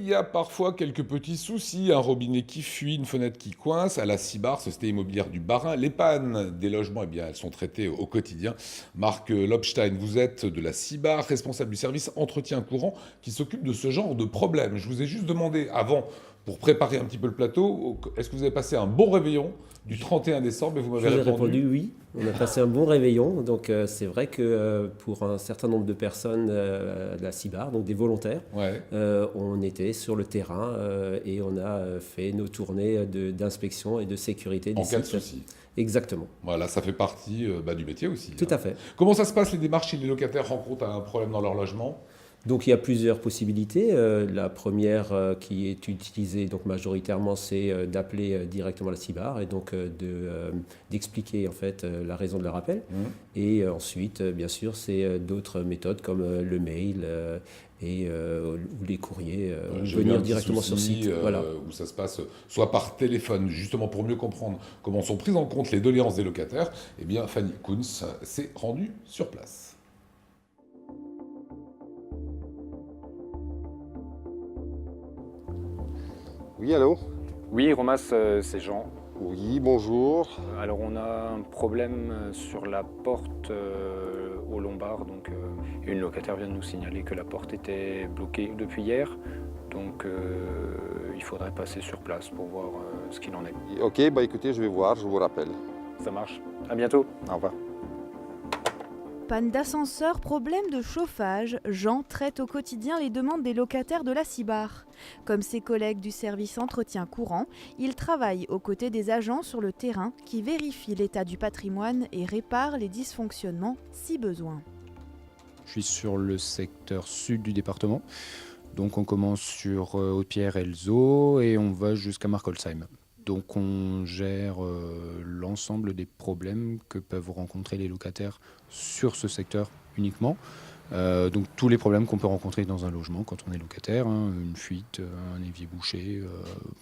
y a parfois quelques petits soucis, un robinet qui fuit, une fenêtre qui coince. À la Cibar, société immobilière du Bas-Rhin, les pannes des logements, eh bien, elles sont traitées au quotidien. Marc Lobstein, vous êtes de la Cibar, responsable du service entretien courant qui s'occupe de ce genre de problème. Je vous ai juste demandé avant, pour préparer un petit peu le plateau, est-ce que vous avez passé un bon réveillon du 31 décembre et vous Je m'avez vous ai répondu répondu oui. On a passé un bon réveillon. Donc c'est vrai que pour un certain nombre de personnes de la CIBAR, donc des volontaires, Ouais. on était sur le terrain et on a fait nos tournées d'inspection et de sécurité des En cas de sites. souci. Exactement. Voilà, ça fait partie du métier aussi. Tout à fait. Comment ça se passe les démarches si les locataires rencontrent un problème dans leur logement? Donc il y a plusieurs possibilités. La première qui est utilisée donc majoritairement, c'est d'appeler directement la CIBAR et donc d'expliquer en fait la raison de leur appel. Et ensuite, bien sûr, c'est d'autres méthodes comme le mail ou les courriers ou J'ai eu venir un petit directement sur souci, site. Voilà. où ça se passe soit par téléphone, justement pour mieux comprendre comment sont prises en compte les doléances des locataires. Eh bien, Fanny Kunz s'est rendue sur place. Oui, allô? Oui, Romas, c'est Jean. Oui, bonjour. Alors on a un problème sur la porte au Lombard. Donc une locataire vient de nous signaler que la porte était bloquée depuis hier. Donc il faudrait passer sur place pour voir ce qu'il en est. Ok, bah écoutez, je vais voir, je vous rappelle. Ça marche. À bientôt. Au revoir. Panne d'ascenseur, problème de chauffage, Jean traite au quotidien les demandes des locataires de la Cibar. Comme ses collègues du service entretien courant, il travaille aux côtés des agents sur le terrain qui vérifient l'état du patrimoine et réparent les dysfonctionnements si besoin. Je suis sur le secteur sud du département. Donc on commence sur Haute-Pierre-Elzo et on va jusqu'à Markolsheim. Donc on gère l'ensemble des problèmes que peuvent rencontrer les locataires sur ce secteur uniquement. Donc tous les problèmes qu'on peut rencontrer dans un logement quand on est locataire, une fuite, un évier bouché,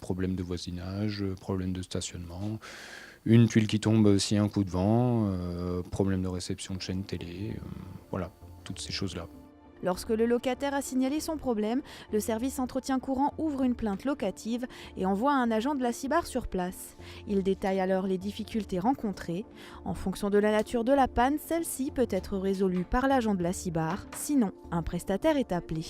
problème de voisinage, problème de stationnement, une tuile qui tombe s'il y a un coup de vent, problème de réception de chaîne télé, voilà, toutes ces choses-là. Lorsque le locataire a signalé son problème, le service entretien courant ouvre une plainte locative et envoie un agent de la Cibar sur place. Il détaille alors les difficultés rencontrées. En fonction de la nature de la panne, celle-ci peut être résolue par l'agent de la Cibar, sinon un prestataire est appelé.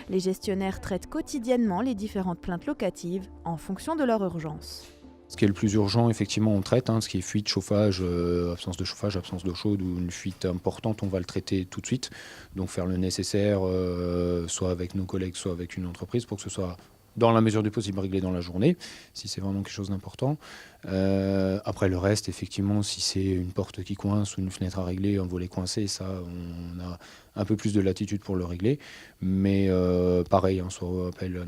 Les gestionnaires traitent quotidiennement les différentes plaintes locatives en fonction de leur urgence. Ce qui est le plus urgent, effectivement, on traite. Ce qui est fuite, chauffage, absence d'eau chaude ou une fuite importante, on va le traiter tout de suite. Donc faire le nécessaire, soit avec nos collègues, soit avec une entreprise, pour que ce soit dans la mesure du possible réglé dans la journée, si c'est vraiment quelque chose d'important. Après le reste, effectivement, si c'est une porte qui coince ou une fenêtre à régler, un volet coincé, ça, on a un peu plus de latitude pour le régler. Mais pareil, soit appel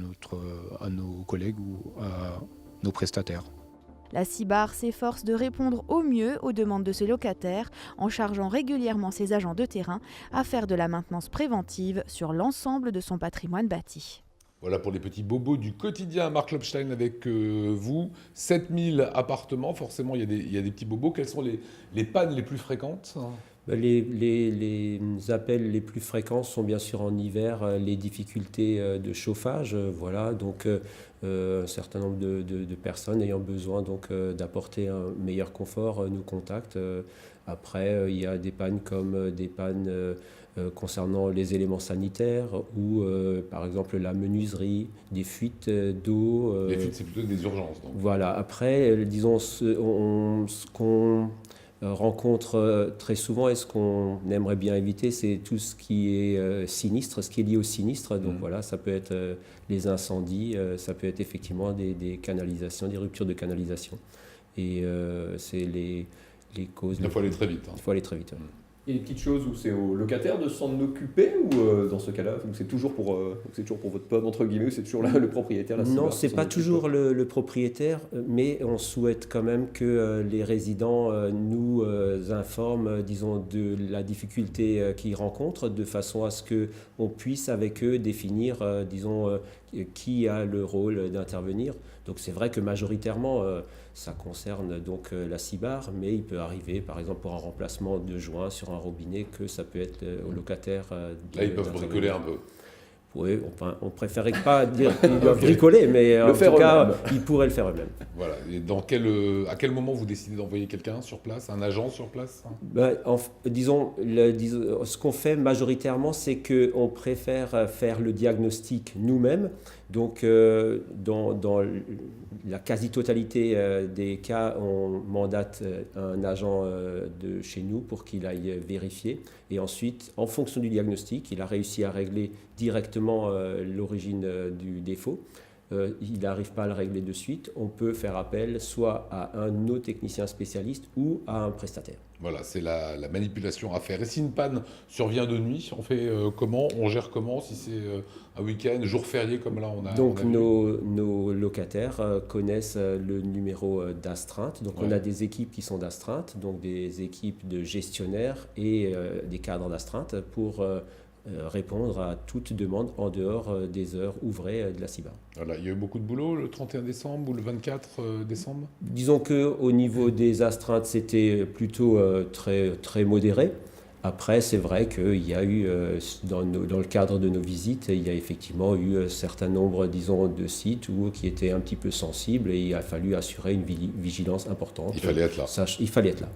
à nos collègues ou à nos prestataires. La Cibar s'efforce de répondre au mieux aux demandes de ses locataires en chargeant régulièrement ses agents de terrain à faire de la maintenance préventive sur l'ensemble de son patrimoine bâti. Voilà pour les petits bobos du quotidien. Marc Lobstein avec vous. 7000 appartements, forcément il y a des petits bobos. Quelles sont les pannes les plus fréquentes ? Les appels les plus fréquents sont bien sûr en hiver les difficultés de chauffage. Voilà, donc un certain nombre de personnes ayant besoin donc, d'apporter un meilleur confort nous contactent. Après, il y a des pannes comme des pannes concernant les éléments sanitaires ou par exemple la menuiserie, des fuites d'eau. Les fuites, c'est plutôt des urgences. Donc. Voilà, après, disons, ce qu'on rencontre très souvent et ce qu'on aimerait bien éviter, c'est tout ce qui est sinistre, ce qui est lié au sinistre. Donc voilà, ça peut être les incendies, ça peut être effectivement des canalisations, des ruptures de canalisation. Et c'est les causes... Il faut aller très vite. Il faut aller très vite. Il y a des petites choses où c'est au locataire de s'en occuper ou dans ce cas-là, c'est toujours pour votre pomme entre guillemets, ou c'est toujours le propriétaire la Non, Cibar c'est qui pas s'en occupe. toujours le propriétaire, mais on souhaite quand même que les résidents nous informent, disons, de la difficulté qu'ils rencontrent, de façon à ce qu'on puisse avec eux définir, disons, qui a le rôle d'intervenir. Donc c'est vrai que majoritairement, ça concerne donc la Cibar, mais il peut arriver, par exemple, pour un remplacement de joint sur un robinet, que ça peut être au locataire. Là, ils peuvent bricoler un peu. Oui, enfin, on préférait pas dire qu'ils doivent bricoler, mais en faire tout cas, eux-mêmes. ils pourraient le faire eux-mêmes. Voilà. Et à quel moment vous décidez d'envoyer quelqu'un sur place, un agent sur place, hein? Ben, disons, ce qu'on fait majoritairement, c'est qu'on préfère faire le diagnostic nous-mêmes. Donc, dans la quasi-totalité des cas, on mandate un agent de chez nous pour qu'il aille vérifier. Et ensuite, en fonction du diagnostic, il a réussi à régler directement l'origine du défaut. Il n'arrive pas à le régler de suite. On peut faire appel soit à un de nos techniciens spécialistes ou à un prestataire. Voilà, c'est la manipulation à faire. Et si une panne survient de nuit, on fait comment? On gère comment? Si c'est un week-end, jour férié comme là on a. Donc on a vu. nos locataires connaissent le numéro d'astreinte. Donc Ouais. on a des équipes qui sont d'astreinte, donc des équipes de gestionnaires et des cadres d'astreinte pour répondre à toute demande en dehors des heures ouvrées de la CIBAR. Voilà, il y a eu beaucoup de boulot le 31 décembre ou le 24 décembre? Disons qu'au niveau des astreintes, c'était plutôt très, très modéré. Après, c'est vrai qu'il y a eu, dans le cadre de nos visites, il y a effectivement eu un certain nombre, disons, de sites qui étaient un petit peu sensibles et il a fallu assurer une vigilance importante. Il fallait être là. Il fallait être là.